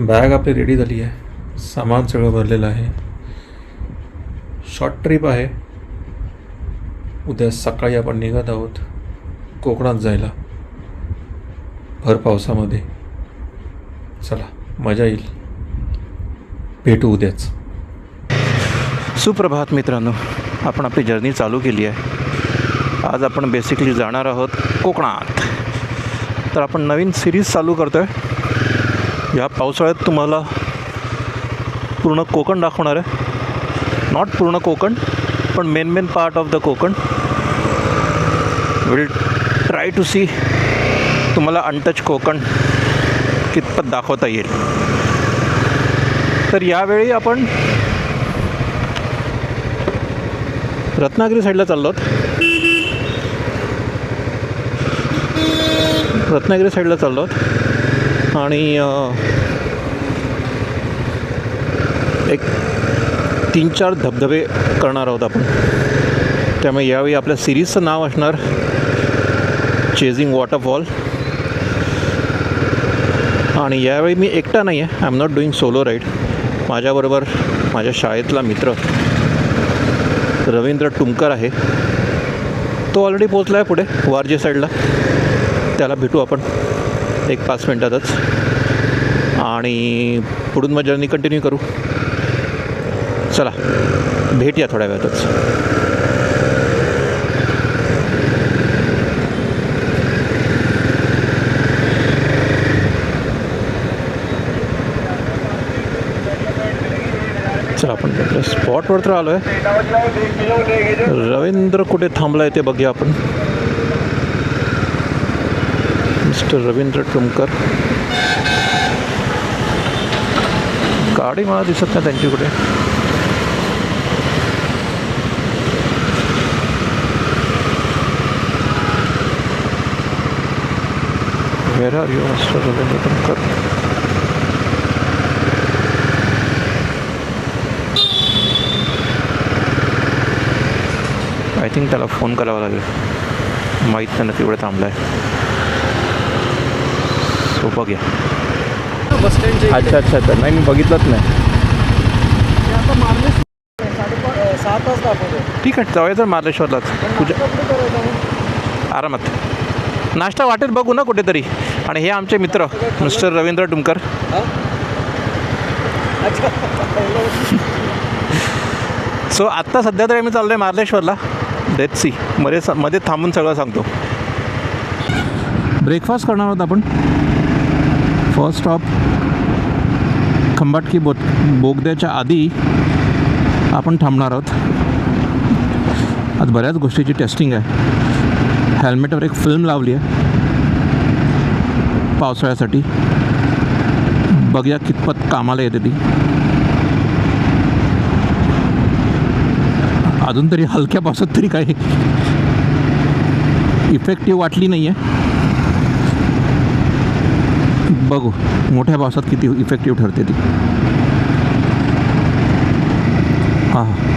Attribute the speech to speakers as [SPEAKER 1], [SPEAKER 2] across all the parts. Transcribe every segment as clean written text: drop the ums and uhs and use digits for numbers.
[SPEAKER 1] Bag आपली ready झाली आहे, सामान सगळं भरलेलं आहे. शॉर्ट ट्रिप आहे. उद्या सकाळी आपण निघत आहोत कोकणात जायला भर पावसामध्ये. चला, मजा येईल. भेटू उद्याच.
[SPEAKER 2] सुप्रभात मित्रांनो, आपण आपली जर्नी चालू केली आहे. आज आपण बेसिकली जाणार आहोत कोकणात. तर आपण नवीन सिरीज चालू करतो आहे. ह्या पावसाळ्यात तुम्हाला पूर्ण कोकण दाखवणार आहे. नॉट पूर्ण कोकण, पण main part of the Konkan. Will try to see तुम्हाला अनटच कोकण कितपत दाखवता येईल. तर यावेळी आपण रत्नागिरी साईडला चाललो आहोत. आणि एक 3-4 धबधबे करणार आहोत आपण. त्यामुळे यावेळी आपल्या सिरीजचं नाव असणार चेझिंग वॉटरफॉल. आणि यावेळी मी एकटा नाही आहे. I am not doing solo ride. माझ्याबरोबर माझ्या शाळेतला मित्र रवींद्र टुमकर आहे. तो ऑलरेडी पोचला आहे पुढे वारजे साईडला. त्याला भेटू आपण एक 5 मिनटातच. आणि पुढून मग जर्नी कंटिन्यू करू. चला, भेट या थोड्या वेळातच. चला, आपण आपल्या स्पॉटवर तर आलो आहे. रवींद्र कुठे थांबला आहे ते बघूया आपण. मिस्टर रवींद्र टुमकर. गाडी मला दिसत नाही त्यांची कुठे. Where are you mister Ravindra Tumkar? I think त्याला फोन करावा लागेल. माहीत नाही ना तेवढं थांबला आहे. सो बघूया.
[SPEAKER 1] बस स्टँडच्या
[SPEAKER 2] अच्छा. नाही, मी बघितलंच नाही.
[SPEAKER 1] आता 7:30 वाजता आपण.
[SPEAKER 2] ठीक आहे, जाऊया तर मार्लेश्वरलाच. तुझ्या आरामात नाश्ता वाटेत बघू ना कुठेतरी. आणि हे आमचे मित्र मिस्टर रवींद्र टुमकर. सो आत्ता सध्या तरी आम्ही चाललो आहे मार्लेश्वरला. लेट्स सी, मध्ये थांबून सगळं सांगतो. ब्रेकफास्ट करणार आहोत आपण. फर्स्ट स्टॉप खंबाटकी बोगद्याच्या आधी आपण थांबणार आहोत. आज बऱ्याच गोष्टीची टेस्टिंग आहे. हेल्मेटवर एक फिल्म लावली आहे पावसाळ्यासाठी. बघूया कितपत कामाला येते ती. अजून तरी हलक्या पावसात तरी काही इफेक्टिव्ह वाटली नाही आहे. बघू मोठ्या पावसात किती इफेक्टिव्ह ठरते ती.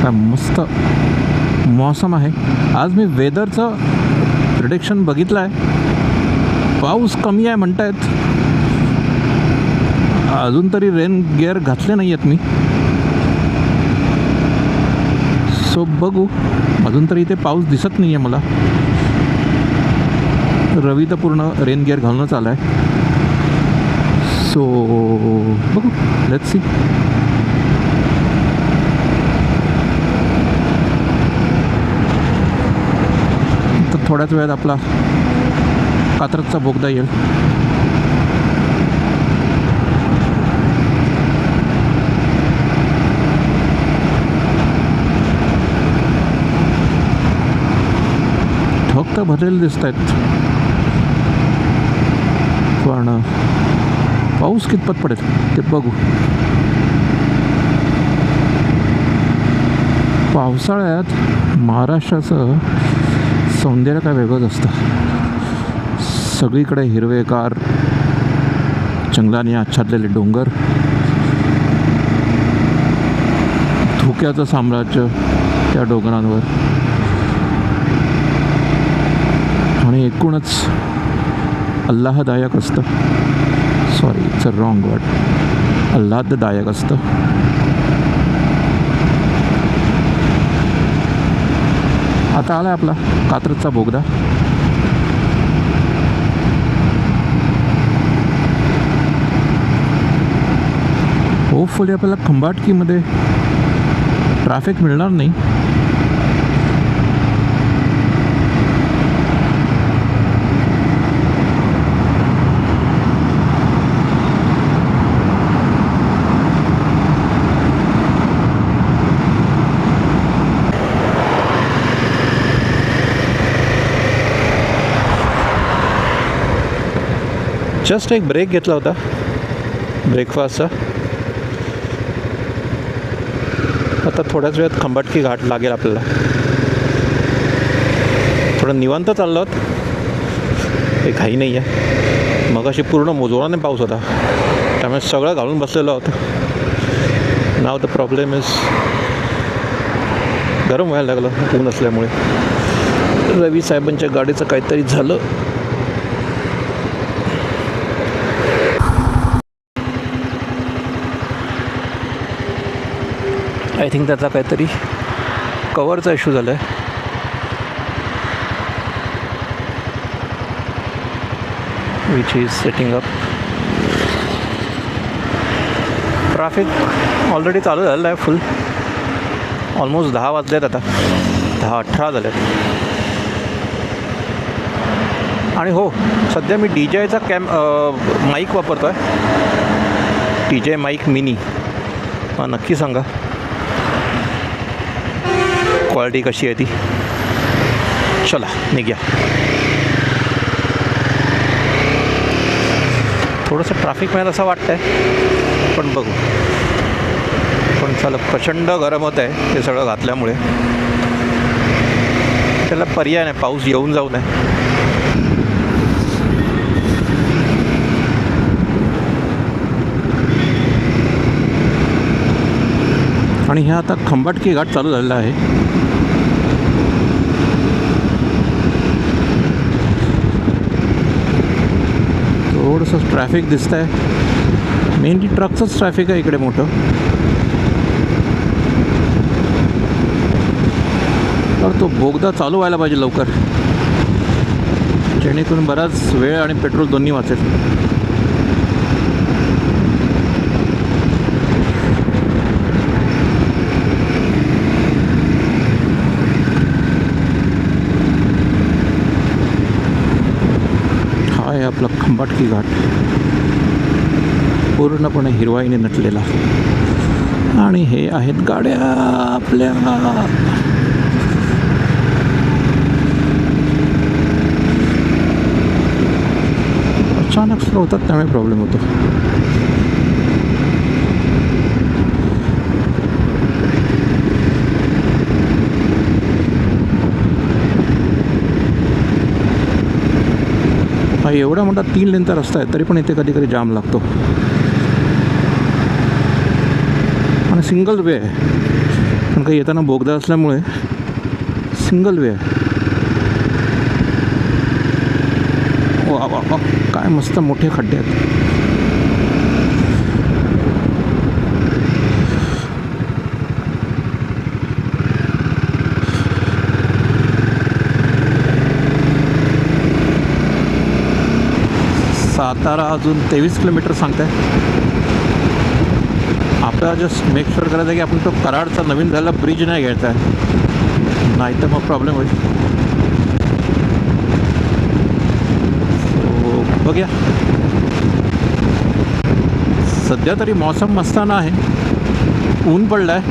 [SPEAKER 2] काय मस्त मौसम आहे आज. मी वेदरचं प्रिडिक्शन बघितलं आहे. पाऊस कमी आहे म्हणतायत. अजून तरी रेन गिअर घातले नाही आहेत मी. सो बघू. अजून तरी इथे पाऊस दिसत नाही आहे मला. रवी तर पूर्ण रेन गिअर घालूनच आला आहे. सो बघू, लेट्स सी. तर थोड्याच वेळात आपला कात्रजचा बोगदा येईल. ढग तर भरलेले दिसत आहेत, पण पाऊस कितपत पडेल ते बघू. पावसाळ्यात महाराष्ट्राचं सौंदर्य काय वेगळंच असतं. सगळीकडे हिरवेगार जंगलाने आच्छादलेले डोंगर, धुक्याचं साम्राज्य त्या डोंगरांवर. आणि एकूणच आल्हाददायक असतं. Sorry, it's a wrong word. आल्हाददायक असतं. आता आला आपला कात्रजचा बोगदा. होपफुली आपल्याला खंबाटकीमध्ये ट्रॅफिक मिळणार नाही. जस्ट एक ब्रेक घेतला होता ब्रेकफास्टचा. आता थोड्याच वेळात खंबाटकी घाट लागेल आपल्याला. थोडं निवांत चाललो आहोत, एक घाई नाही आहे. मगाशी पूर्ण मोजोराने पाऊस होता, त्यामुळे सगळं घालून बसलेलं होतं. नाव द प्रॉब्लेम इज गरम व्हायला लागलं ऊन असल्यामुळे. रवी साहेबांच्या गाडीचं काहीतरी झालं. आय थिंक त्याचा काहीतरी कवरचा इश्यू झाला आहे. Which is setting up. Traffic already चालू झालेलं आहे फुल. ऑलमोस्ट 10 वाजलेत आता, 10:18 झालेत. आणि हो, सध्या मी DJIचा माईक वापरतो आहे. DJI mike mini. नक्की सांगा क्वालिटी कशी आहे ती. चला निघ्या. थोडंसं ट्रॅफिक मिळत असं वाटतं आहे, पण बघू. पण चला, प्रचंड गरम होत आहे हे सगळं घातल्यामुळे. त्याला पर्याय नाही, पाऊस येऊन जाऊ नये. आणि ह्या आता खंबाटकी घाट चालू झालेला आहे. थोडंसं ट्रॅफिक दिसतं आहे. मेनली ट्रकचंच ट्रॅफिक आहे इकडे मोठं. तर तो बोगदा चालू व्हायला पाहिजे लवकर, जेणेकरून बराच वेळ आणि पेट्रोल दोन्ही वाचेल. हा आहे आपला खंबाटकी घाट, पूर्णपणे हिरवाईने नटलेला. आणि हे आहेत गाड्या आपल्या. अचानक स्लो होतात, त्यामुळे प्रॉब्लेम होतो. हा एवढा मोठा 3 लेनचा रस्ता आहे, तरी पण इथे कधी कधी जाम लागतो. आणि सिंगल वे आहे, पण काही येताना बोगदा असल्यामुळे सिंगल वे आहे. वा वा वा, काय मस्त मोठे खड्डे आहेत. सातारा अजून 23 किलोमीटर सांगताय. आपल्याला जस्ट मेक शुअर करायचं आहे की आपण तो कराडचा नवीन झालेला ब्रिज नाही घ्यायचा आहे, नाही तर मग प्रॉब्लेम होईल. सो बघूया. सध्या तरी मौसम मस्ताना आहे, ऊन पडलं आहे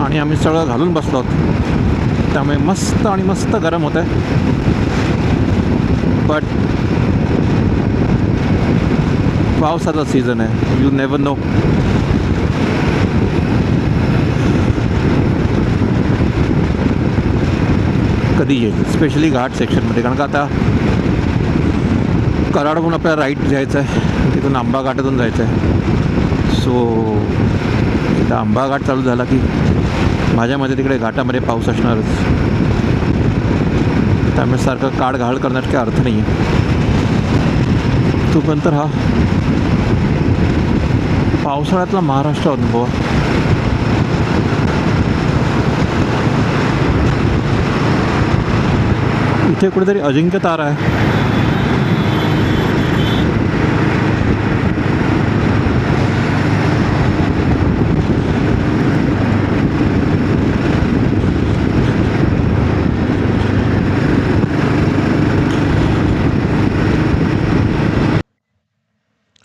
[SPEAKER 2] आणि आम्ही सगळं घालून बसलो आहोत, त्यामुळे मस्त आणि मस्त गरम होत आहे. बट पावसाचा सीझन आहे, यू नेवर नो. कधी येईल, स्पेशली घाट सेक्शनमध्ये. कारण का आता कराडहून आपल्याला राईट जायचं आहे, तिथून आंबा घाटातून जायचं आहे. सो एकदा आंबा घाट चालू झाला की माझ्या मते तिकडे घाटामध्ये पाऊस असणारच, त्यामुळे सारखं काढघाळ करण्यात काही अर्थ नाही आहे. तोपर्यंत हा पावसाळ्यातला महाराष्ट्र अनुभव. इथे कुठेतरी अजिंक्य तारा आहे.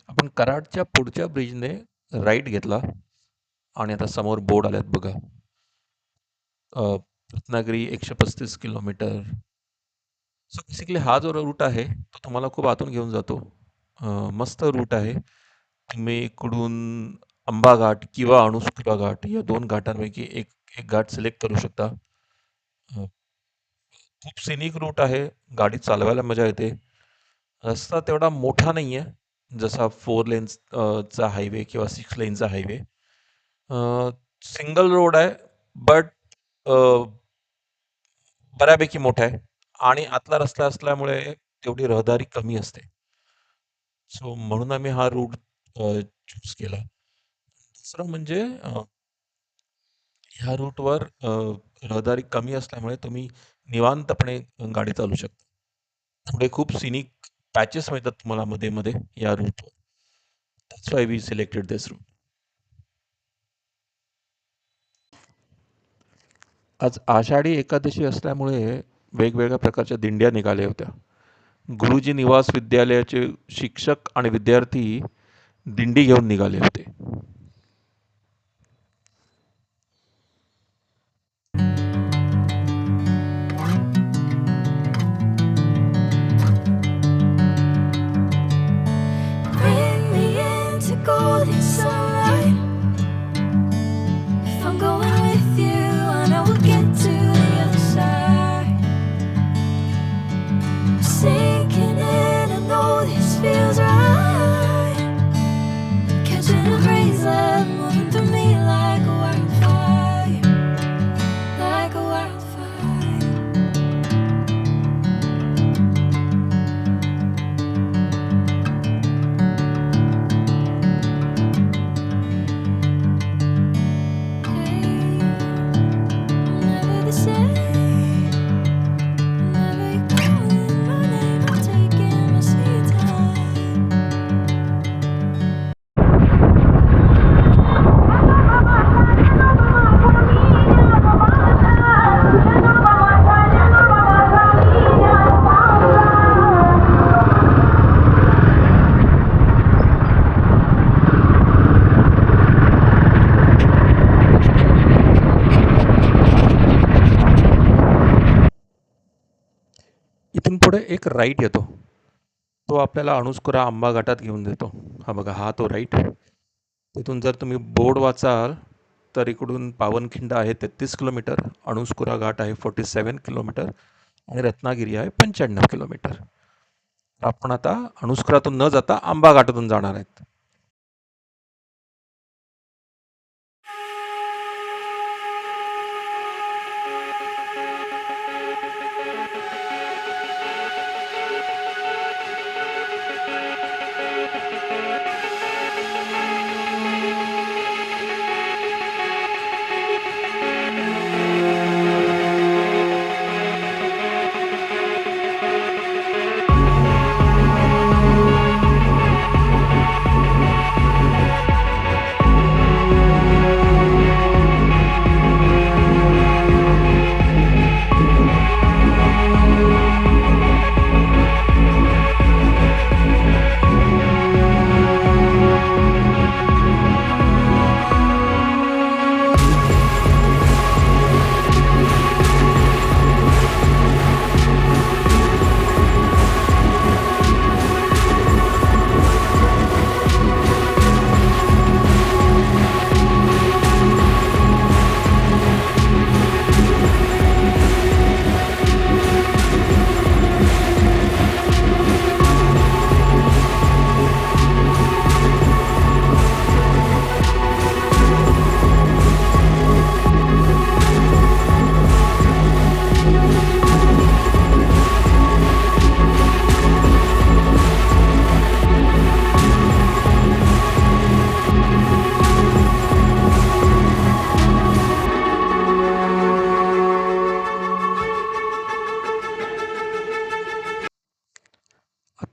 [SPEAKER 2] आपण कराडच्या पुढच्या ब्रिजने राईट घेतला आणि आता समोर बोर्ड आल्यात बघा. रत्नागिरी 135 किलोमीटर. सो बेसिकली हा जो रूट आहे तो तुम्हाला खूप आतून घेऊन जातो. मस्त रूट आहे. तुम्ही इकडून अंबा घाट किंवा अणुस्कुरा घाट या 2 घाटांपैकी एक एक घाट सिलेक्ट करू शकता. खूप सिनिक रूट आहे. गाडी चालवायला मजा येते. रस्ता तेवढा मोठा नाही आहे जसा 4 लेन्स चा हायवे किंवा 6 लेनचा हायवे. सिंगल रोड आहे बट बऱ्यापैकी मोठा आहे आणि आतला रस्ता असल्यामुळे तेवढी रहदारी कमी असते. सो म्हणून आम्ही हा रूट चूज केला. दुसरं म्हणजे ह्या रूटवर रहदारी कमी असल्यामुळे तुम्ही निवांतपणे गाडी चालवू शकता. पुढे खूप सिनिक पॅचेस मिळतात तुम्हाला मध्ये-मध्ये या रूटवर. That's why we selected this route. आज आषाढी एकादशी असल्यामुळे वेगवेगळ्या प्रकारच्या दिंड्या निघाल्या होत्या. गुरुजी निवास विद्यालयाचे शिक्षक आणि विद्यार्थी दिंडी घेऊन निघाले होते.
[SPEAKER 3] Bring me into golden sunlight. If I'm going with you, I know we'll get to the other side. I'm sinking in, I know this feels right. Catching a breeze, love moving through me like a wildfire, like a wildfire. Never the same. Never you calling my name. I'm taking my sweet time.
[SPEAKER 1] इथून पुढे एक right येतो. तो आपल्याला अणुस्कुरा आंबा घाटात घेऊन देतो. हा बघा, हा तो राईट. तिथून जर तुम्ही बोर्ड वाचाल तर इकडून पावनखिंड आहे 33 किलोमीटर, अणुस्कुरा घाट आहे 47 किलोमीटर आणि रत्नागिरी आहे 95 किलोमीटर. आपण आता अणुस्कुरातून न जाता आंबा घाटातून जाणार आहेत.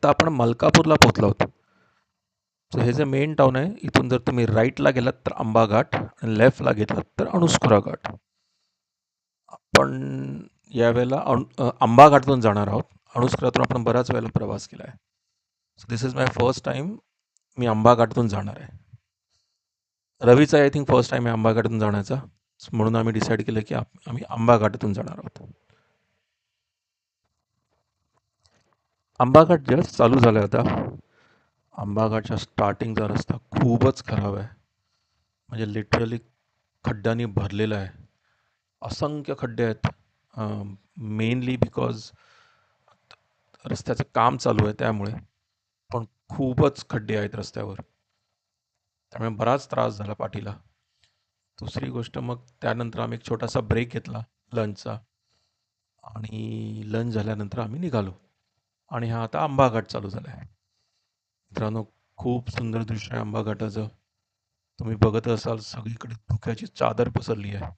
[SPEAKER 1] आता आपण मलकापूरला पोहोचलो आहोत. सो हे जे मेन टाऊन आहे, इथून जर तुम्ही राईटला गेलात तर आंबा घाट आणि लेफ्टला घेतलात तर अणुस्कुरा घाट. आपण यावेळेला आंबा घाटातून जाणार आहोत. अणुस्कुरातून आपण बऱ्याच वेळेला प्रवास केला आहे. So this is my first time मी आंबा घाटातून जाणार आहे. रवीचा आय थिंक फर्स्ट टाईम आहे आंबा घाटातून जाण्याचा, म्हणून आम्ही डिसाईड केलं की आम्ही आंबा घाटातून जाणार आहोत. आंबा घाट जस्ट चालू झाला आहे आता. आंबा घाटच्या स्टार्टिंगचा रस्ता खूपच खराब आहे, म्हणजे लिटरली खड्ड्यांनी भरलेला आहे. असंख्य खड्डे आहेत, मेनली बिकॉज रस्त्याचं काम चालू आहे त्यामुळे, पण खूपच खड्डे आहेत रस्त्यावर, त्यामुळे बराच त्रास झाला पाठीला. दुसरी गोष्ट, मग त्यानंतर आम्ही एक छोटासा ब्रेक घेतला लंचचा, आणि लंच झाल्यानंतर आम्ही निघालो, आणि हा आता आंबा घाट चालू झाला आहे. मित्रांनो, खूप सुंदर दृश्य आहे आंबा घाटाचं. तुम्ही बघत असाल सगळीकडे धुक्याची चादर पसरली आहे,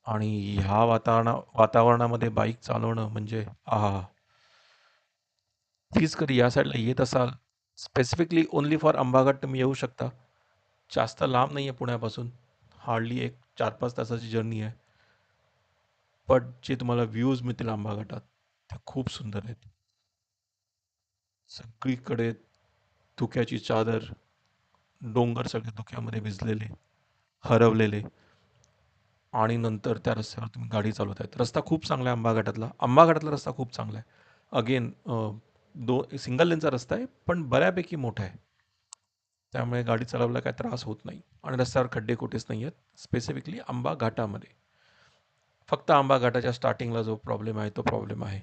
[SPEAKER 1] आणि ह्या वातावरणामध्ये बाईक चालवणं म्हणजे आहा. प्लीज कधी या साईडला येत असाल, स्पेसिफिकली ओनली फॉर आंबाघाट तुम्ही येऊ शकता. जास्त लांब नाही आहे पुण्यापासून, हार्डली एक 4-5 तासाची जर्नी आहे. पण जे तुम्हाला व्ह्यूज मिळतील आंबा घाटात ते खूप सुंदर आहेत. सगळीकडे धुक्याची चादर, डोंगर सगळे धुक्यामध्ये भिजलेले, हरवलेले, आणि नंतर त्या रस्त्यावर तुम्ही गाडी चालवत आहेत. रस्ता खूप चांगला आहे आंबा घाटातला रस्ता खूप चांगला आहे. अगेन सिंगल लेनचा रस्ता आहे, पण बऱ्यापैकी मोठा आहे, त्यामुळे गाडी चालवला काय त्रास होत नाही, आणि रस्त्यावर खड्डे कुठेच नाही आहेत, स्पेसिफिकली आंबा घाटामध्ये. फक्त आंबा घाटाच्या स्टार्टिंगला जो प्रॉब्लेम आहे तो प्रॉब्लेम आहे.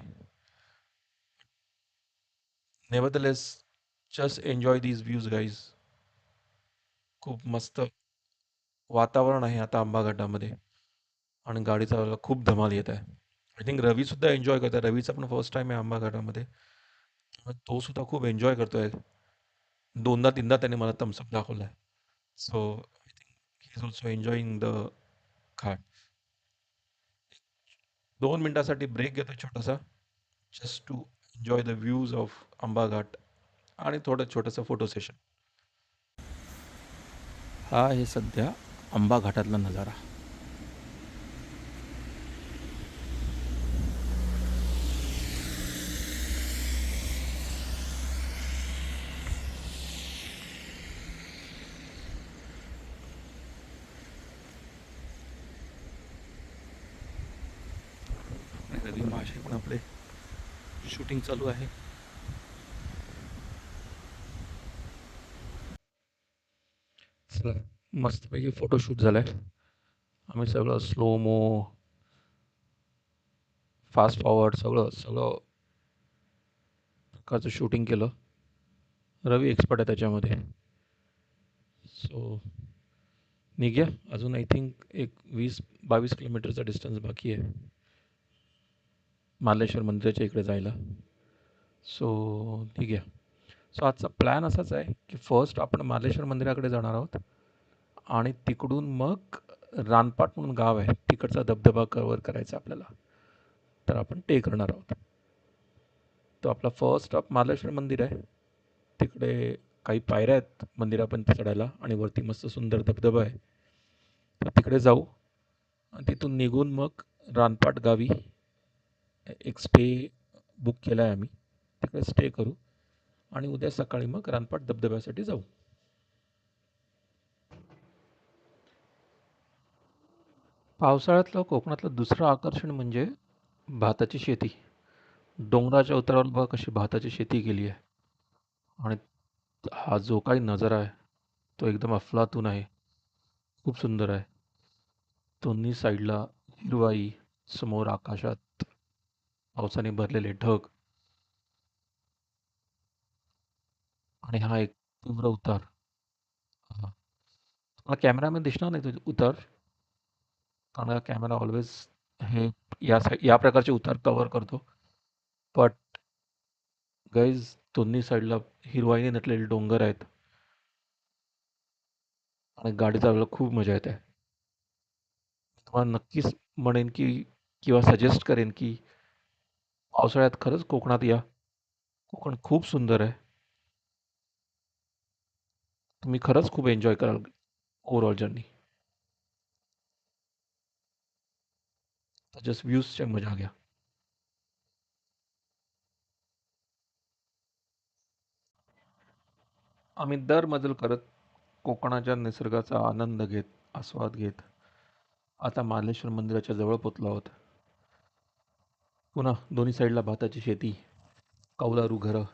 [SPEAKER 1] Nevertheless, just enjoy these views guys. खूप मस्त वातावरण आहे आता आंबा घाटामध्ये, आणि गाडी चालवायला खूप धमाल येत आहे. आय थिंक रवीसुद्धा एन्जॉय करतो आहे. रवीचा पण फर्स्ट टाईम आहे आंबा घाटामध्ये, तो सुद्धा खूप एन्जॉय करतो आहे. 2दा-3दा त्याने मला थम्सअप दाखवला आहे. So I think he is also enjoying the ghat. 2 मिनिटासाठी ब्रेक घेतो छोटासा, just to enjoy the views of Amba Ghat, आणि थोडं छोटंसं फोटो सेशन. हा आहे सध्या आंबा घाटातला नजारा. रवी माशे पण आपले शूटिंग चालू आहे. चला, मस्तपैकी फोटोशूट झाला आहे. आम्ही सगळं स्लो मो, फास्ट फॉरवर्ड, सगळं सगळं प्रकारचं शूटिंग केलं. रवी एक्सपर्ट आहे त्याच्यामध्ये. सो निघूया. अजून आय थिंक एक 20-22 किलोमीटरचा डिस्टन्स बाकी आहे मार्लेश्वर मंदिराच्या इकडे जायला. सो निघूया. सो आजचा प्लॅन असाच आहे की फर्स्ट आपण मार्लेश्वर मंदिराकडे जाणार आहोत, आणि तिकडून मग रानपाट म्हणून गाव आहे, तिकडचा धबधबा कव्हर करायचा आपल्याला, तर आपण ते करणार आहोत. तो आपला फर्स्ट स्टॉप मार्लेश्वर मंदिर आहे. तिकडे काही पायऱ्या आहेत मंदिरापर्यंत चढायला, आणि वरती मस्त सुंदर धबधबा आहे, तर तिकडे जाऊ. आणि तिथून निघून मग रानपाट गावी एक स्टे बुक केला आहे आम्ही, तिकडे स्टे करू, आणि उद्या सकाळी मग रानपाट धबधब्यासाठी जाऊ. पावसाळ्यातलं कोकणातलं दुसरं आकर्षण म्हणजे भाताची शेती. डोंगराच्या उतारावर बघा कशी भाताची शेती केली आहे, आणि हा जो काही नजारा आहे तो एकदम अफलातून आहे, खूप सुंदर आहे. दोन्ही साईडला हिरवाई, समोर आकाशात पावसाने भरलेले ढग, आणि हा एक तीव्र उतार. हा, तुम्हाला कॅमेरामध्ये दिसणार नाही तो उतार, कारण हा कॅमेरा ऑलवेज हे या प्रकारचे उतार कव्हर करतो. बट गाईज, दोन्ही साईडला हिरवाईने नटलेले डोंगर आहेत, आणि गाडी चालवायला खूप मजा येते. तुम्हाला नक्कीच म्हणेन की, किंवा सजेस्ट करेन की पावसाळ्यात खरंच कोकणात या. कोकण खूप सुंदर आहे. तुम्ही खरंच खूप एन्जॉय कराल ओव्हरऑल जर्नी. जस्ट व्ह्यूजच्या मजा घ्या. आम्ही दर मजल करत कोकणाच्या निसर्गाचा आनंद घेत, आस्वाद घेत आता मार्लेश्वर मंदिराच्या जवळ पोचलो आहोत. पुन्हा दोन्ही साईडला भाताची शेती, कौलारू घरं,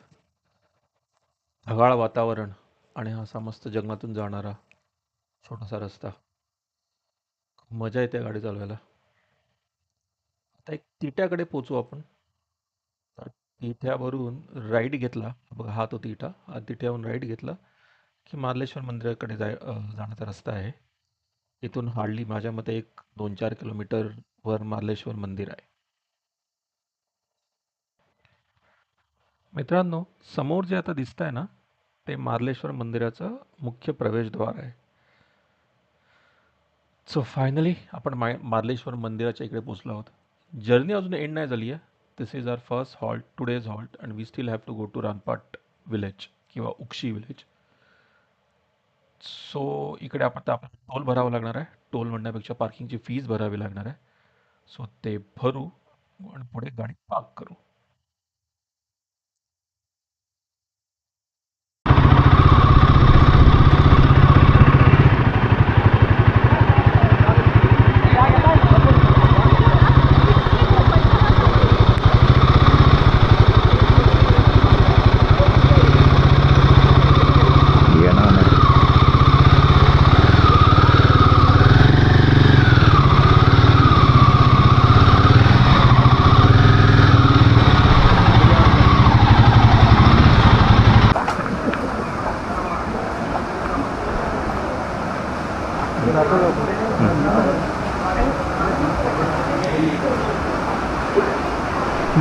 [SPEAKER 1] ढगाळ वातावरण आणि हा असा मस्त जंगलातून जाणारा छोटासा रस्ता. मजा येते गाडी चालवायला. आता एक तिट्याकडे पोचू आपण. तर तिठ्यावरून राईट घेतला, बघा हा तो तिठा, हा तिठ्यावरून राईट घेतला की मार्लेश्वर मंदिराकडे जाण्याचा रस्ता आहे. इथून हार्डली माझ्या मते एक 2-4 किलोमीटर वर मार्लेश्वर मंदिर आहे. मित्रांनो, समोर जे आता दिसत आहे ना, ते मार्लेश्वर मंदिराचं मुख्य प्रवेशद्वार आहे. सो फायनली आपण मार्लेश्वर मंदिराच्या इकडे पोचलो आहोत. जर्नी अजून एंड नाही झाली आहे. This is our first halt, today's halt, and we still have to go to Ranpat village किंवा उक्षी विलेज. सो इकडे आता आपल्याला टोल भरावा लागणार आहे. टोल म्हणण्यापेक्षा पार्किंगची फीज भरावी लागणार आहे. सो ते भरू आणि पुढे गाडी पार्क करू.
[SPEAKER 2] येणार नाही.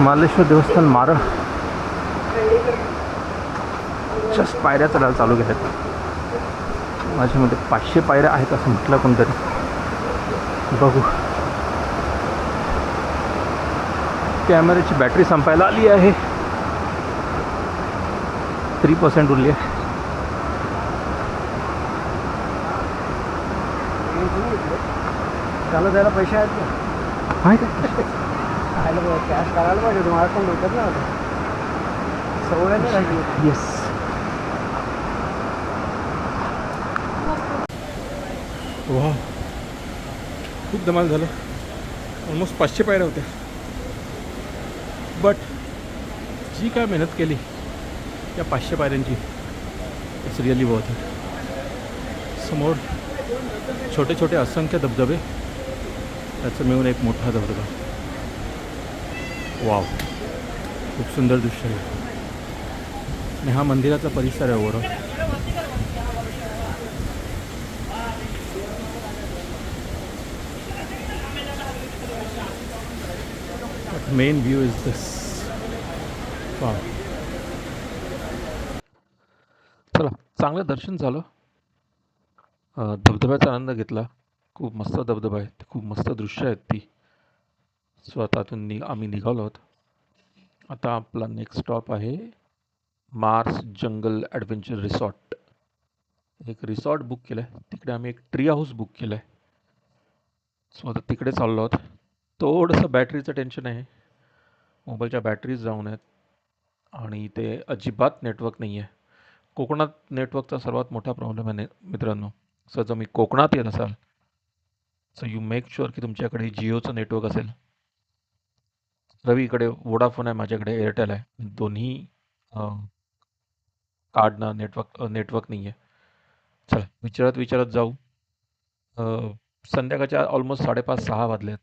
[SPEAKER 2] मार्लेश्वर देवस्थान मारळ जस्ट पायऱ्या चढायला चालू केल्यात. माझ्या मते 500 पायऱ्या आहेत असं म्हटलं कोणतरी. बघू. कॅमेऱ्याची बॅटरी संपायला आली आहे. 3% उरली आहे.
[SPEAKER 4] त्याला द्यायला पैसे आहेत का?
[SPEAKER 2] आहे का?
[SPEAKER 4] कॅश करायला पाहिजे तुम्हाला पण भेटत ना आता सवय नाही राहिली.
[SPEAKER 2] येस.
[SPEAKER 1] वा, खूप धमाल झालं. ऑलमोस्ट 500 पायऱ्या होत्या. बट जी काय मेहनत केली त्या 500 पायऱ्यांची, इट्स रिअली वर्थ इट. समोर छोटे छोटे असंख्य धबधबे, त्याचं मिळून एक मोठा धबधबा. वाव, खूप सुंदर दृश्य आहे. आणि हा मंदिराचा परिसर आहे overall. Main view is this. Wow. चला, चांगलं दर्शन झालं. धबधब्याचा आनंद घेतला. खूप मस्त धबधबा आहे, खूप मस्त दृश्य आहेत ती. स्वतःतून आम्ही निघालो आहोत. आता आपला नेक्स्ट स्टॉप आहे मार्स जंगल ॲडव्हेंचर रिसॉर्ट. एक रिसॉर्ट बुक केलं आहे. तिकडे आम्ही एक ट्री हाऊस बुक केलं आहे. सो आता तिकडे चाललो आहोत. थोडंसं बॅटरीचं टेन्शन आहे. मोबाईलच्या बॅटरीज जाऊन आहेत आणि ते अजिबात नेटवर्क नाही आहे. कोकणात नेटवर्कचा सर्वात मोठा प्रॉब्लेम आहे मित्रांनो. सो जर मी कोकणात येत असाल, सो यू मेक शुअर की तुमच्याकडे जिओचं नेटवर्क असेल. रवीकडे वोडाफोन आहे, माझ्याकडे एअरटेल आहे. दोन्ही कार्डना नेटवर्क नाही आहे. चला, विचारत जाऊ. संध्याकाळच्या ऑलमोस्ट 5:30-6 वाजले आहेत.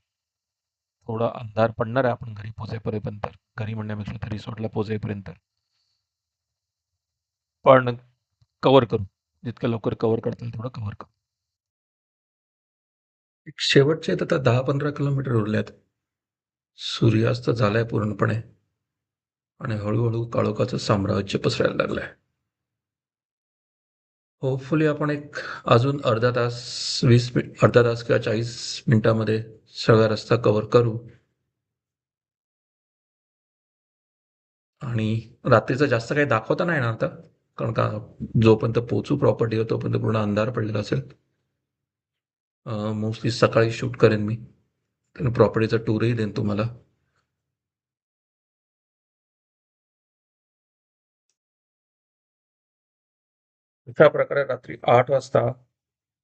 [SPEAKER 1] थोडा अंधार पडणार आहे आपण घरी पोहोचेपर्यंत. घरी म्हणण्यापेक्षा त्या रिसॉर्टला पोहोचेपर्यंत. पण कवर करू, जितकं लवकर कवर करता येईल तेवढं कवर करू. एक शेवटचे आता 10-15 किलोमीटर उरले आहेत. सूर्यास्त झालाय पूर्णपणे आणि हळूहळू काळोखाचं साम्राज्य पसरायला लागलंय. होपफुली आपण एक अजून अर्धा तास किंवा 40 मिनिटामध्ये सगळा रस्ता कव्हर करू आणि रात्रीचं जास्त काही दाखवता नाही येणार आता, कारण का जोपर्यंत पोचू प्रॉपर्टीवर तोपर्यंत पूर्ण अंधार पडलेला असेल. मोस्टली सकाळी शूट करेन मी, त्यानं प्रॉपर्टीचा टूरही देईन तुम्हाला. अशा प्रकारे रात्री 8 वाजता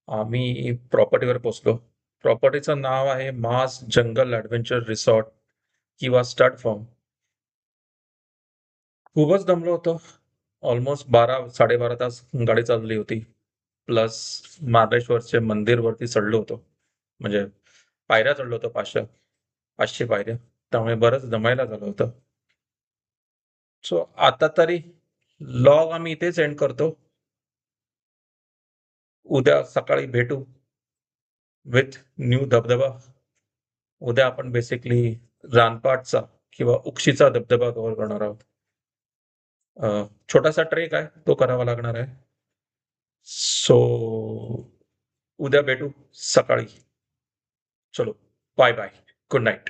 [SPEAKER 1] आम्ही प्रॉपर्टीवर पोचलो. प्रॉपर्टीचं नाव आहे मास जंगल ॲडव्हेंचर रिसॉर्ट किंवा स्टड फॉर्म. खूपच दमलो होतो. ऑलमोस्ट 12-12.5 तास गाडी चालली होती. प्लस महाबळेश्वरचे मंदिरवरती चढलो होतो. म्हणजे पायऱ्या चढलो होतो 500 पायऱ्या. त्यामुळे बरंच दमायला झालं होतं. सो आता तरी लॉग आम्ही इथेच एंड करतो. उद्या सकाळी भेटू विथ न्यू धबधबा. उद्या आपण बेसिकली रानपाटचा किंवा उक्षीचा धबधबा कव्हर करणार आहोत. छोटासा ट्रेक आहे, तो करावा लागणार आहे. सो उद्या भेटू सकाळी. चलो, बाय बाय, गुड नाईट.